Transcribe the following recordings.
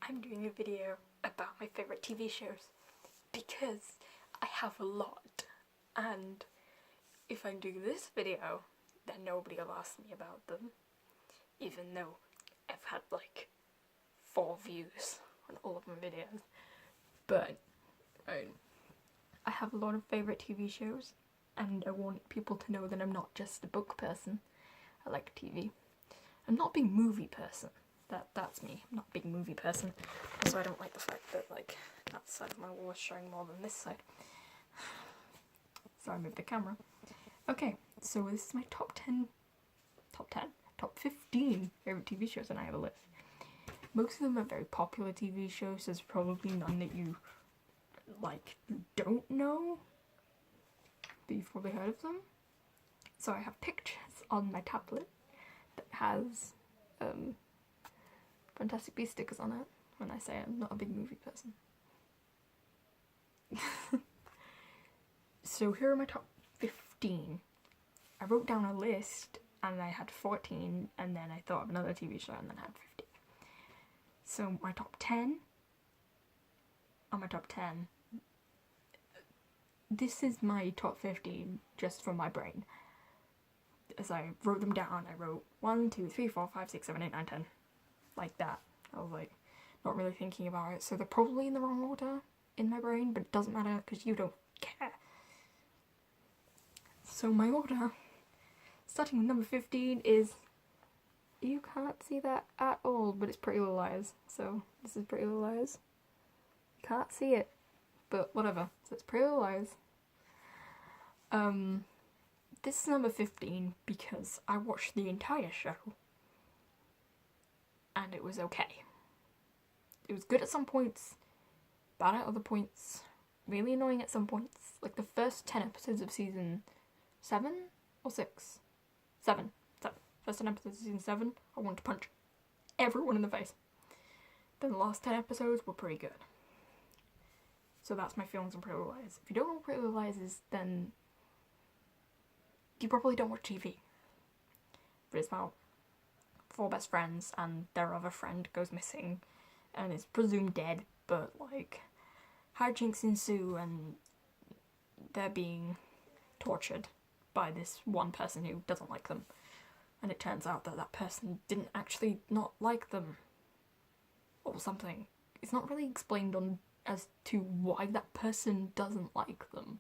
I'm doing a video about my favourite TV shows because I have a lot, and if I do this video then nobody will ask me about them, even though I've had like 4 views on all of my videos. But I have a lot of favourite TV shows and I want people to know that I'm not just a book person. I like TV. I'm not a big movie person. That's me. I'm not a big movie person. Also, I don't like the fact that like that side of my wall is showing more than this side. So I moved the camera. Okay, so this is my top 15 favourite TV shows, and I have a list. Most of them are very popular TV shows, so there's probably none that you like don't know, but you've probably heard of them. So I have pictures on my tablet that has Fantastic Beasts stickers on it when I say I'm not a big movie person. So here are my top 15. I wrote down a list and I had 14, and then I thought of another TV show and then I had 15. So my top 10 are my top 10. This is my top 15 just from my brain. As I wrote them down, I wrote 1, 2, 3, 4, 5, 6, 7, 8, 9, 10. Like that. I was like, not really thinking about it. So they're probably in the wrong order in my brain, but it doesn't matter because you don't care. So my order, starting with number 15, is, you can't see that at all, but it's Pretty Little Liars. So this is Pretty Little Liars. You can't see it, but whatever. So it's Pretty Little Liars. This is number 15 because I watched the entire show and it was okay. It was good at some points, bad at other points, really annoying at some points. Like the first 10 episodes of season 7 or 6? 7. First 10 episodes of season 7, I wanted to punch everyone in the face. Then the last 10 episodes were pretty good. So that's my feelings on Pretty Little Liars. If you don't know what Pretty Little Liars is, then you probably don't watch TV. But it's about 4 best friends and their other friend goes missing and is presumed dead, but like hijinks ensue and they're being tortured by this one person who doesn't like them. And it turns out that that person didn't actually not like them or something. It's not really explained on as to why that person doesn't like them,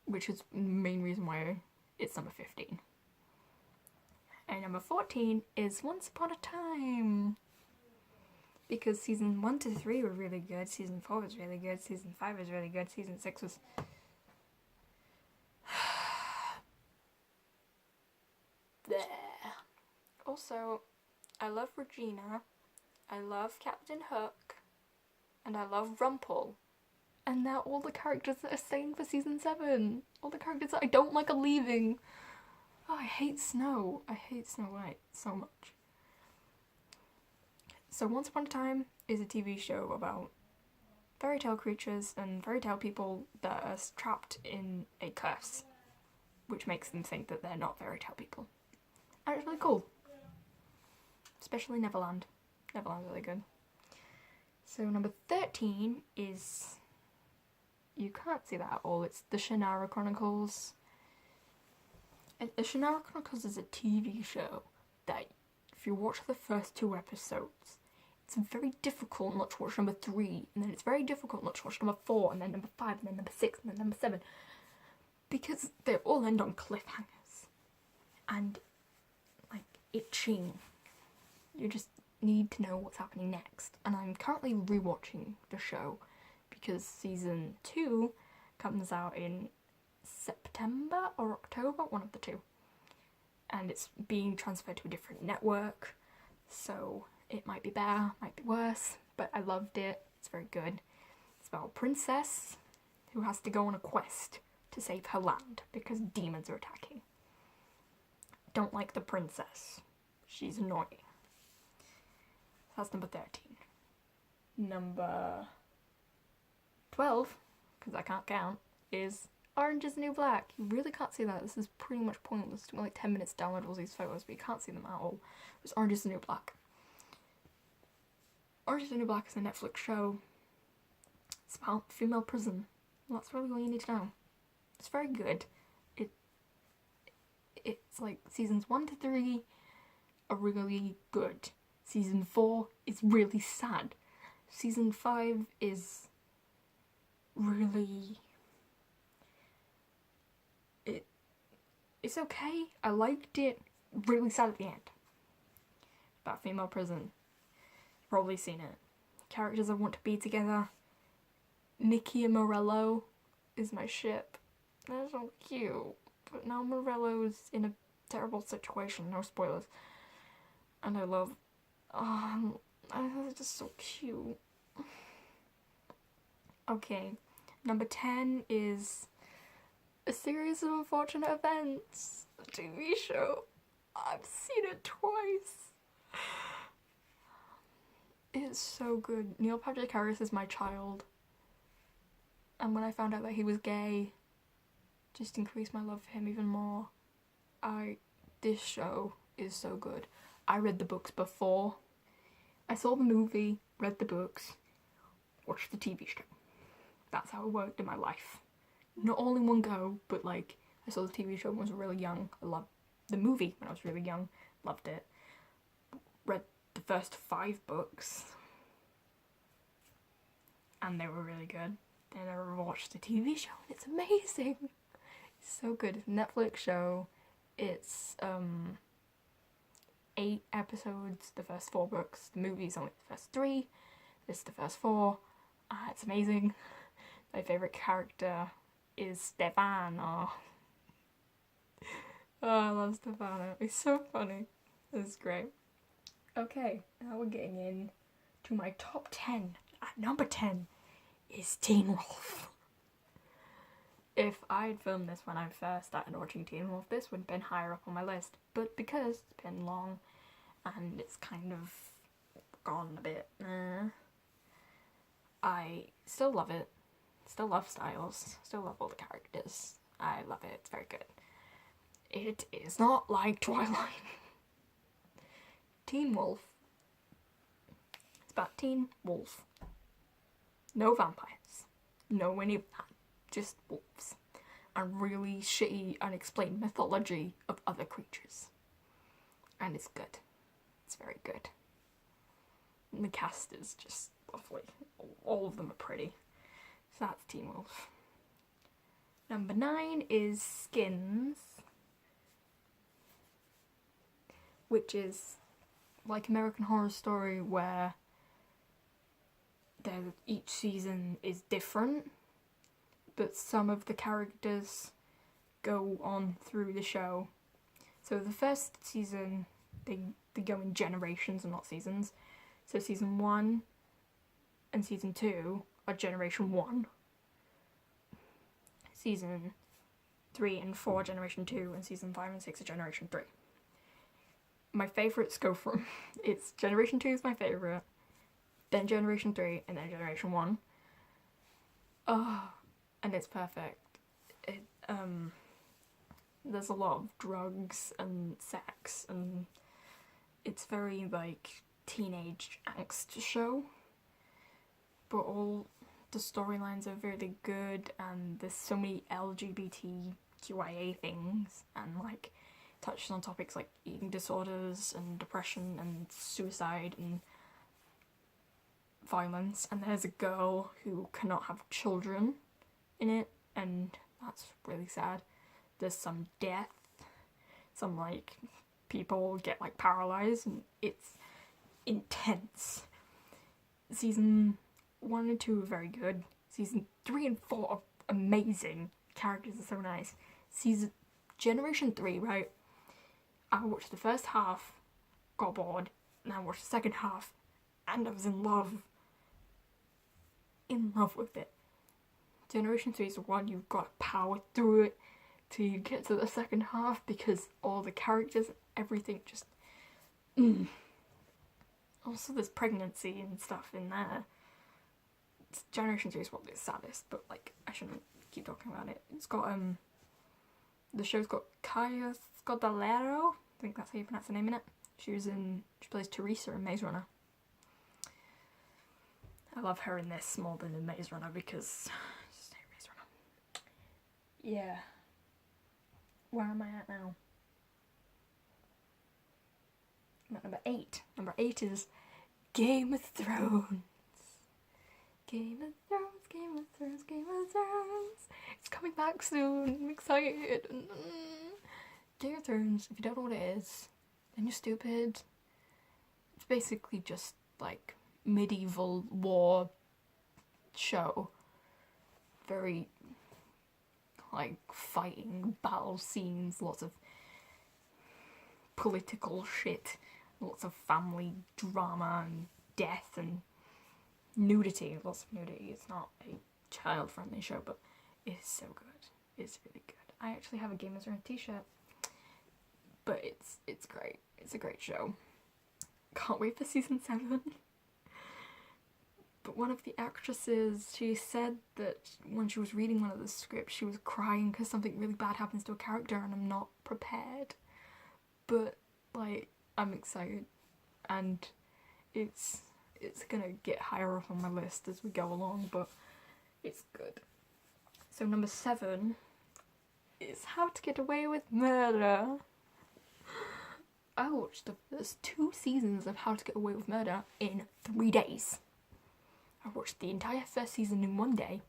which is the main reason why it's number 15. And number 14 is Once Upon a Time. Because season 1 to 3 were really good, season 4 was really good, season 5 was really good, season 6 was... there. Also, I love Regina, I love Captain Hook, and I love Rumpel. And now all the characters that are staying for season 7. All the characters that I don't like are leaving. Oh, I hate Snow. I hate Snow White so much. So Once Upon a Time is a TV show about fairy tale creatures and fairy tale people that are trapped in a curse, which makes them think that they're not fairy tale people. And it's really cool. Especially Neverland. Neverland's really good. So number 13 is... you can't see that at all. It's the Shannara Chronicles. And the Shannara Chronicles is a TV show that, if you watch the first 2 episodes, it's very difficult not to watch number 3, and then it's very difficult not to watch number 4, and then number 5, and then number 6, and then number 7, because they all end on cliffhangers. And, like, itching. You just need to know what's happening next. And I'm currently rewatching the show, because season 2 comes out in September or October, one of the two. And it's being transferred to a different network, so it might be better, might be worse, but I loved it. It's very good. It's about a princess who has to go on a quest to save her land because demons are attacking. Don't like the princess. She's annoying. That's number 13. Number 12, because I can't count, is Orange is the New Black. You really can't see that. This is pretty much pointless. It took me like 10 minutes to download all these photos, but you can't see them at all. It's Orange is the New Black. Orange is the New Black is a Netflix show. It's about female prison. That's really all you need to know. It's very good. It's like seasons 1 to 3 are really good. Season 4 is really sad. Season 5 is really... It's okay. I liked it. Really sad at the end. About female prison. You've probably seen it. Characters I want to be together. Nikki and Morello is my ship. They're so cute. But now Morello's in a terrible situation. No spoilers. And I love... they're just so cute. Okay. Number 10 is A Series of Unfortunate Events. A TV show. I've seen it twice. It's so good. Neil Patrick Harris is my child. And when I found out that he was gay, just increased my love for him even more. This show is so good. I read the books before. I saw the movie, read the books, watched the TV show. That's how it worked in my life. Not all in one go, but like, I saw the TV show when I was really young. I loved the movie when I was really young. Loved it. Read the first 5 books. And they were really good. Then I watched the TV show and it's amazing. It's so good. It's a Netflix show. It's 8 episodes, the first 4 books. The movie's only the first 3. This is the first 4. It's amazing. My favourite character is Stefano. Oh, I love Stefano. He's so funny. It's great. Okay, now we're getting in to my top 10. At number 10 is Teen Wolf. If I had filmed this when I first started watching Teen Wolf, this would have been higher up on my list. But because it's been long and it's kind of gone a bit, I still love it. Still love Styles. Still love all the characters. I love it. It's very good. It is not like Twilight. Teen Wolf. It's about Teen Wolf. No vampires. No any of that. Just wolves. And really shitty, unexplained mythology of other creatures. And it's good. It's very good. And the cast is just lovely. All of them are pretty. So that's Teen Wolf. Number 9 is Skins. Which is like American Horror Story, where each season is different, but some of the characters go on through the show. So the first season, they go in generations and not seasons. So season 1 and season 2 are generation 1. Season 3 and 4 generation 2, and season 5 and 6 are generation 3. My favourites go from, it's generation 2 is my favourite, then generation 3, and then generation 1. And it's perfect. There's a lot of drugs and sex, and it's very like teenage angst show, but all the storylines are really good, and there's so many LGBTQIA things, and like touches on topics like eating disorders and depression and suicide and violence. And there's a girl who cannot have children in it, and that's really sad. There's some death, some like people get like paralyzed, and it's intense. Season 1 and 2 are very good. Season 3 and 4 are amazing. Characters are so nice. Generation 3, right? I watched the first half, got bored, and I watched the second half, and I was in love. In love with it. Generation 3 is the one you've got to power through it till you get to the second half, because all the characters, everything just... Also there's pregnancy and stuff in there. Generation 3 is probably the saddest, but like, I shouldn't keep talking about it. It's got, the show's got Kaya Scodelario, I think that's how you pronounce the name in it. She plays Teresa in Maze Runner. I love her in this more than in Maze Runner because... Maze Runner. Yeah. Where am I at now? I'm at number 8. Number 8 is Game of Thrones. Game of Thrones, Game of Thrones, Game of Thrones. It's coming back soon. I'm excited. Game of Thrones, if you don't know what it is, then you're stupid. It's basically just like medieval war show. Very like fighting, battle scenes, lots of political shit, lots of family drama and death and nudity, lots of nudity. It's not a child-friendly show, but it's so good. It's really good. I actually have a Game of Thrones t-shirt, but it's great. It's a great show. Can't wait for season 7. But one of the actresses, she said that when she was reading one of the scripts, she was crying because something really bad happens to a character, and I'm not prepared. But like, I'm excited, and it's gonna get higher up on my list as we go along, but it's good. So number 7 is How to Get Away with Murder. I watched the first 2 seasons of How to Get Away with Murder in 3 days. I watched the entire first season in 1 day,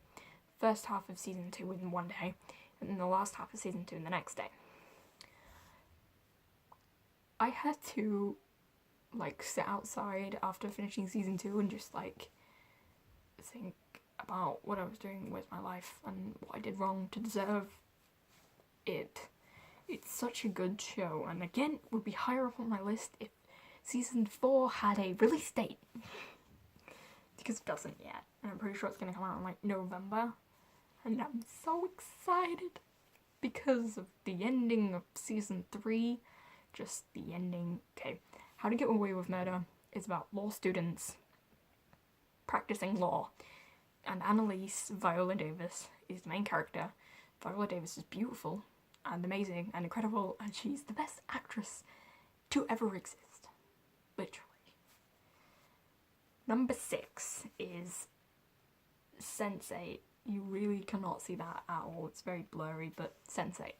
first half of season 2 in 1 day, and then the last half of season 2 in the next day. I had to like sit outside after finishing season 2 and just like think about what I was doing with my life and what I did wrong to deserve it. It's such a good show, and again would be higher up on my list if season 4 had a release date. Because it doesn't yet, and I'm pretty sure it's gonna come out in like November, and I'm so excited because of the ending of season 3. Just the ending. Okay, How to Get Away with Murder is about law students practicing law, and Annalise Viola Davis is the main character. Viola Davis is beautiful and amazing and incredible, and she's the best actress to ever exist, literally. Number 6 is Sense8. You really cannot see that at all, it's very blurry, but Sense8.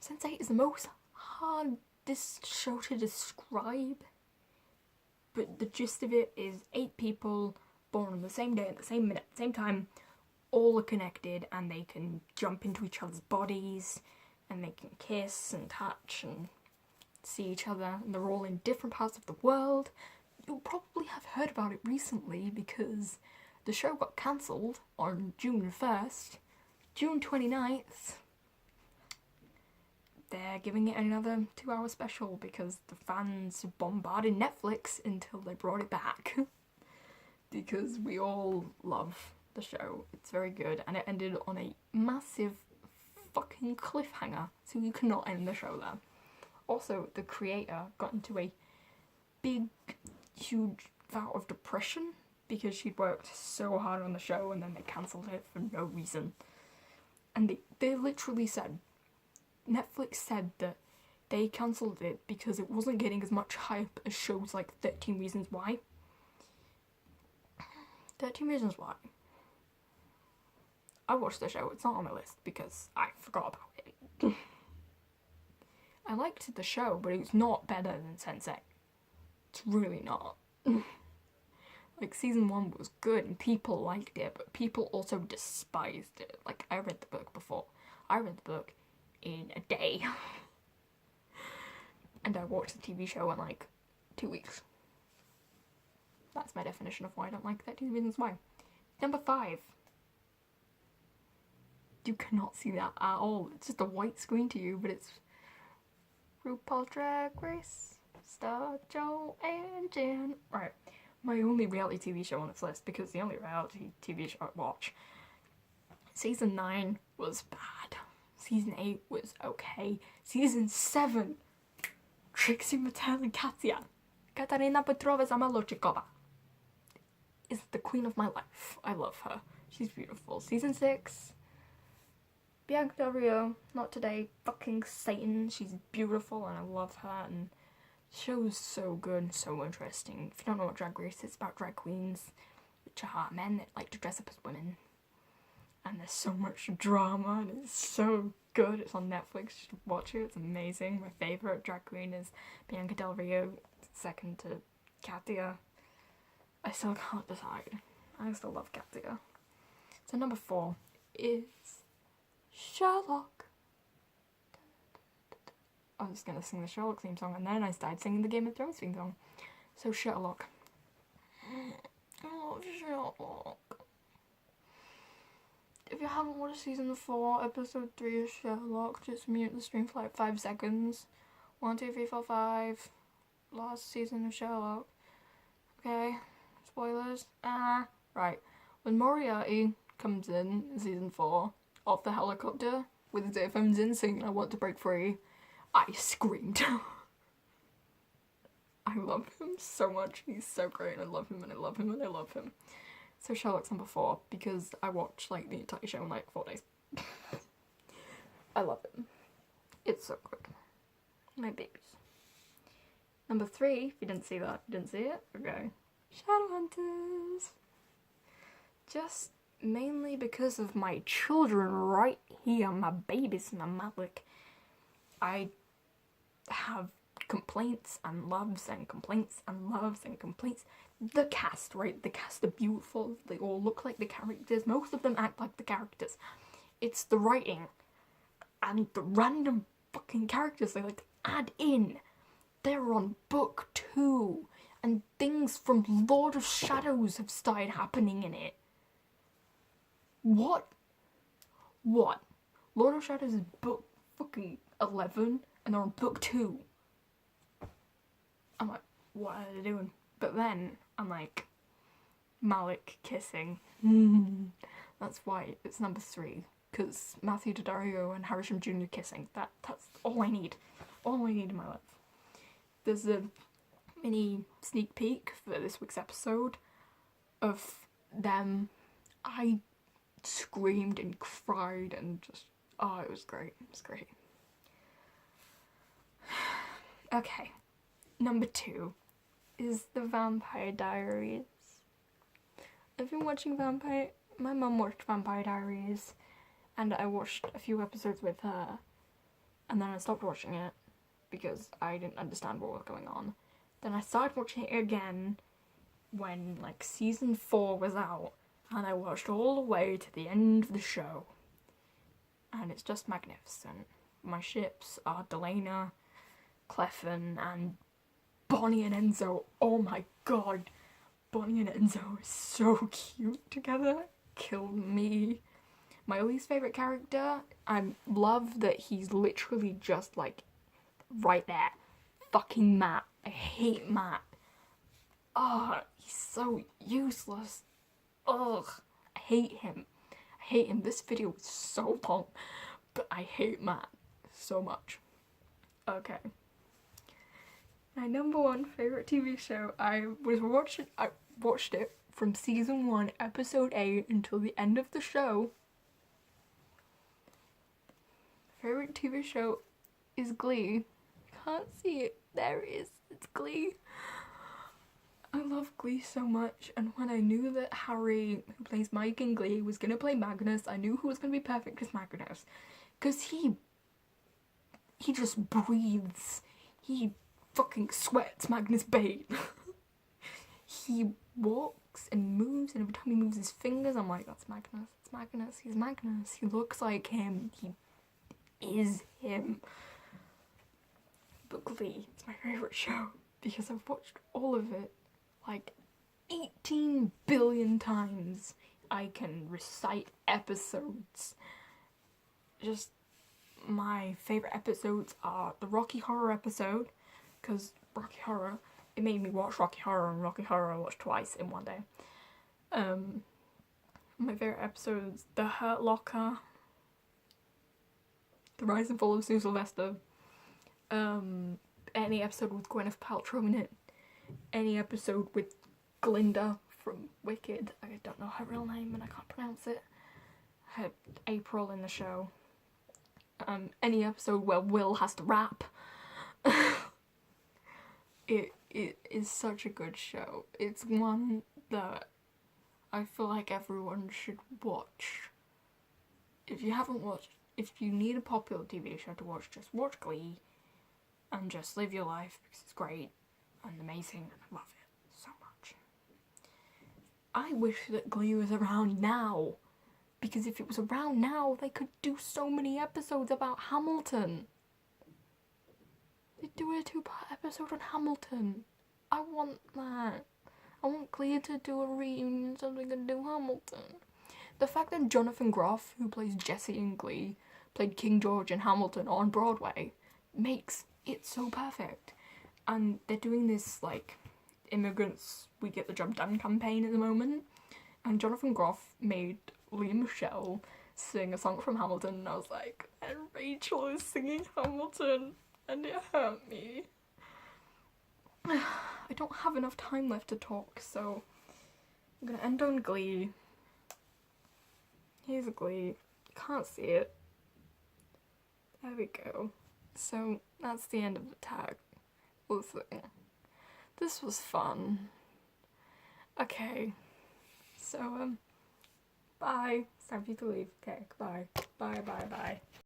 Sense8 is the most hardest show to describe, but the gist of it is 8 people born on the same day, at the same minute, at the same time, all are connected, and they can jump into each other's bodies, and they can kiss and touch and see each other, and they're all in different parts of the world. You'll probably have heard about it recently because the show got cancelled on June 1st, June 29th. They're giving it another 2-hour special because the fans bombarded Netflix until they brought it back. Because we all love the show. It's very good, and it ended on a massive fucking cliffhanger, so you cannot end the show there. Also, the creator got into a big, huge bout of depression because she'd worked so hard on the show and then they cancelled it for no reason. And they literally said, Netflix said that they cancelled it because it wasn't getting as much hype as shows like 13 Reasons Why. 13 Reasons Why. I watched the show, it's not on my list because I forgot about it. I liked the show, but it's not better than Sense8. It's really not. Like, season 1 was good and people liked it, but people also despised it. Like, I read the book before. I read the book in a day. And I watched the TV show in like 2 weeks. That's my definition of why I don't like 13 Reasons Why. Number 5. You cannot see that at all. It's just a white screen to you, but it's RuPaul's Drag Race, Star, Joe, and Jen. Right, my only reality TV show on this list, because the only reality TV show I watch. Season 9 was bad. Season 8 was okay. Season 7, Trixie Mattel and Katya, Katarina Petrova Zamolodchikova, is the queen of my life. I love her. She's beautiful. Season 6, Bianca Del Rio, not today, fucking Satan. She's beautiful and I love her, and The show is so good and so interesting. If you don't know what Drag Race is, it's about drag queens, which are men that like to dress up as women. And there's so much drama and it's so good. It's on Netflix, you should watch it, it's amazing. My favourite drag queen is Bianca Del Rio, second to Katia. I still can't decide. I still love Katia. So number 4 is Sherlock. I was gonna sing the Sherlock theme song and then I started singing the Game of Thrones theme song. So Sherlock. I love Sherlock. If you haven't watched season 4, episode 3 of Sherlock, just mute the stream for like 5 seconds. 1, 2, 3, 4, 5. Last season of Sherlock. Okay. Spoilers. Right. When Moriarty comes in season 4, off the helicopter, with his earphones in, singing I Want to Break Free, I screamed. I love him so much. He's so great and I love him and I love him and I love him. So Sherlock's number 4 because I watched like the entire show in like 4 days. I love it. It's so good. My babies. Number 3, if you didn't see that, you didn't see it? Okay. Shadowhunters. Just mainly because of my children right here, my babies and my Malik. I have complaints and loves and complaints and loves and complaints. The cast, right? The cast are beautiful. They all look like the characters. Most of them act like the characters. It's the writing and the random fucking characters they like to add in. They're on book 2 and things from Lord of Shadows have started happening in it. What? Lord of Shadows is book fucking 11 and they're on book 2. I'm like, what are they doing? But then I'm like, Malik kissing. That's why it's number 3. Because Matthew Daddario and Harrison Jr. kissing. That's all I need. All I need in my life. There's a mini sneak peek for this week's episode of them. I screamed and cried and just, oh, it was great. It was great. Okay. Number 2 is The Vampire Diaries. I've been watching my mum watched Vampire Diaries and I watched a few episodes with her and then I stopped watching it because I didn't understand what was going on. Then I started watching it again when like season 4 was out and I watched all the way to the end of the show and it's just magnificent. My ships are Delena, Clefin and Bonnie and Enzo. Oh my god, Bonnie and Enzo are so cute together. Killed me. My least favourite character, I love that he's literally just like right there. Fucking Matt. I hate Matt. Ugh, he's so useless. Ugh, I hate him. I hate him. This video is so long, but I hate Matt so much. Okay. My number 1 favourite TV show, I watched it from season 1, episode 8 until the end of the show. Favourite TV show is Glee. Can't see it. There it is. It's Glee. I love Glee so much, and when I knew that Harry, who plays Mike in Glee, was gonna play Magnus, I knew who was gonna be perfect as Magnus. Because he just breathes. He fucking sweats Magnus Bane. He walks and moves, and every time he moves his fingers, I'm like, that's Magnus. It's Magnus. He's Magnus. He looks like him. He is him. But Glee is my favourite show because I've watched all of it like 18 billion times. I can recite episodes. Just my favourite episodes are the Rocky Horror episode, because Rocky Horror, it made me watch Rocky Horror, and Rocky Horror I watched twice in one day. My favourite episodes, The Hurt Locker, The Rise and Fall of Sue Sylvester, any episode with Gwyneth Paltrow in it, any episode with Glinda from Wicked, I don't know her real name and I can't pronounce it, her April in the show, any episode where Will has to rap, It is such a good show. It's one that I feel like everyone should watch. If you haven't watched, if you need a popular TV show to watch, just watch Glee and just live your life because it's great and amazing and I love it so much. I wish that Glee was around now, because if it was around now, they could do so many episodes about Hamilton. They'd do a 2-part episode on Hamilton. I want that. I want Glee to do a reunion so they can do Hamilton. The fact that Jonathan Groff, who plays Jesse in Glee, played King George in Hamilton on Broadway, makes it so perfect. And they're doing this, like, Immigrants We Get the Job Done campaign at the moment. And Jonathan Groff made Lea Michele sing a song from Hamilton, and I was like, and Rachel is singing Hamilton, and it hurt me. I don't have enough time left to talk, so I'm gonna end on Glee. Here's Glee. You can't see it. There we go. So that's the end of the tag. Thing. This was fun. Okay. So bye. It's time for you to leave. Okay, goodbye. Bye.